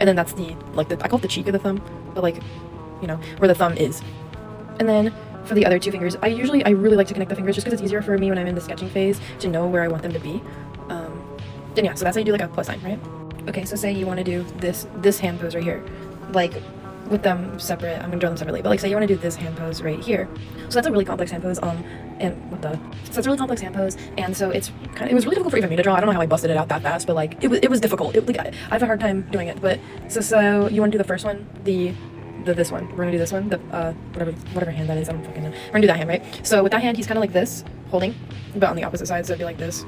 and then that's the, like, the, I call it the cheek of the thumb, but like, you know, where the thumb is. And then for the other two fingers, I really like to connect the fingers just because it's easier for me when I'm in the sketching phase to know where I want them to be. And yeah, so that's how you do like a plus sign, right? Okay, so say you want to do this hand pose right here, like with them separate. I'm gonna draw them separately, but like say you want to do this hand pose right here. So that's a really complex hand pose. And what the? So it's a really complex hand pose, and so it was really difficult for even me to draw. I don't know how I busted it out that fast, but like it was difficult. I have a hard time doing it. But so you want to do the first one, this one. We're gonna do this one, the whatever hand that is. I don't fucking know. We're gonna do that hand, right? So with that hand, he's kind of like this, holding, but on the opposite side, so it'd be like this.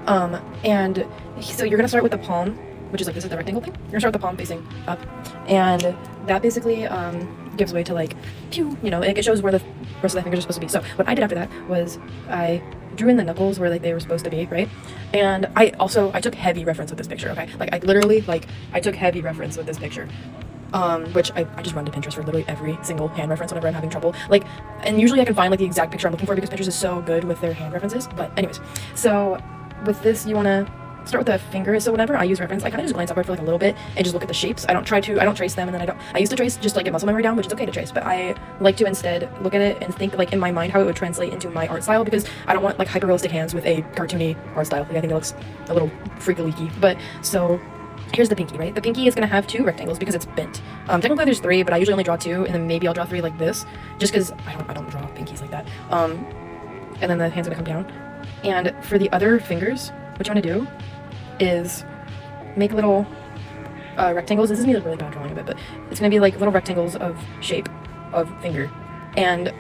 And so you're gonna start with the palm, which is like this is the rectangle thing. You're gonna start with the palm facing up, and that basically gives way to like, pew, you know, it shows where the rest of the fingers are supposed to be. So what I did after that was I drew in the knuckles where like they were supposed to be, right? And I took heavy reference with this picture, okay? Like I literally I took heavy reference with this picture. Which I just run to Pinterest for literally every single hand reference whenever I'm having trouble. Like, and usually I can find like the exact picture I'm looking for because Pinterest is so good with their hand references. But anyways, so with this you want to start with the fingers. So whenever I use reference, I kind of just glance upward for like a little bit and just look at the shapes. I don't trace them, and then I used to trace just to like get muscle memory down, which is okay to trace, but I like to instead look at it and think like in my mind how it would translate into my art style, because I don't want like hyper realistic hands with a cartoony art style. Like I think it looks a little freaky. But so here's the pinky, right? The pinky is going to have two rectangles because it's bent. Technically there's three, but I usually only draw two, and then maybe I'll draw three like this, just because I don't draw pinkies like that. And then the hand's going to come down. And for the other fingers, what you want to do is make little rectangles. This is me a really bad drawing of it, but it's going to be like little rectangles of shape of finger. And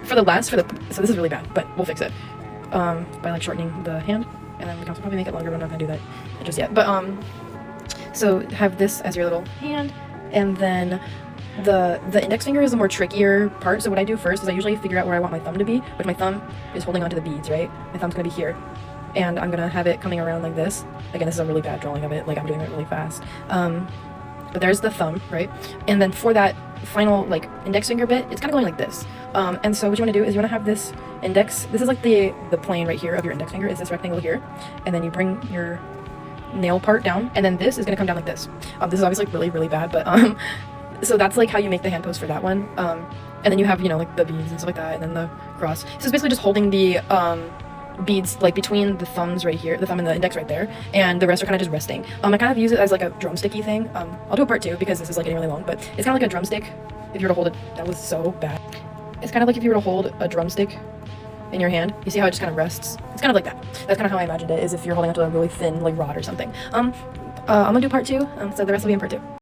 so this is really bad, but we'll fix it by like shortening the hand, and then we can also probably make it longer, but I'm not going to do that just yet. But so have this as your little hand, and then the index finger is the more trickier part. So what I do first is I usually figure out where I want my thumb to be, which my thumb is holding onto the beads, right? My thumb's gonna be here, and I'm gonna have it coming around like this. Again, this is a really bad drawing of it, like I'm doing it really fast. But there's the thumb, right? And then for that final like index finger bit, it's kind of going like this. And so what you want to do is you want to have this index. This is like the plane right here of your index finger is this rectangle here, and then you bring your nail part down, and then this is going to come down like this. This is obviously really, really bad, but so that's like how you make the hand pose for that one. And then you have, you know, like the beads and stuff like that, and then the cross. So it's basically just holding the beads like between the thumbs right here, the thumb and the index right there, and the rest are kind of just resting. I kind of use it as like a drumsticky thing. I'll do a part two because this is like getting really long, but it's kind of like a drumstick if you were to hold it. That was so bad. It's kind of like if you were to hold a drumstick in your hand. You see how it just kind of rests? It's kind of like that. That's kind of how I imagined it, is if you're holding onto a really thin like rod or something. I'm gonna do part two, so the rest will be in part two.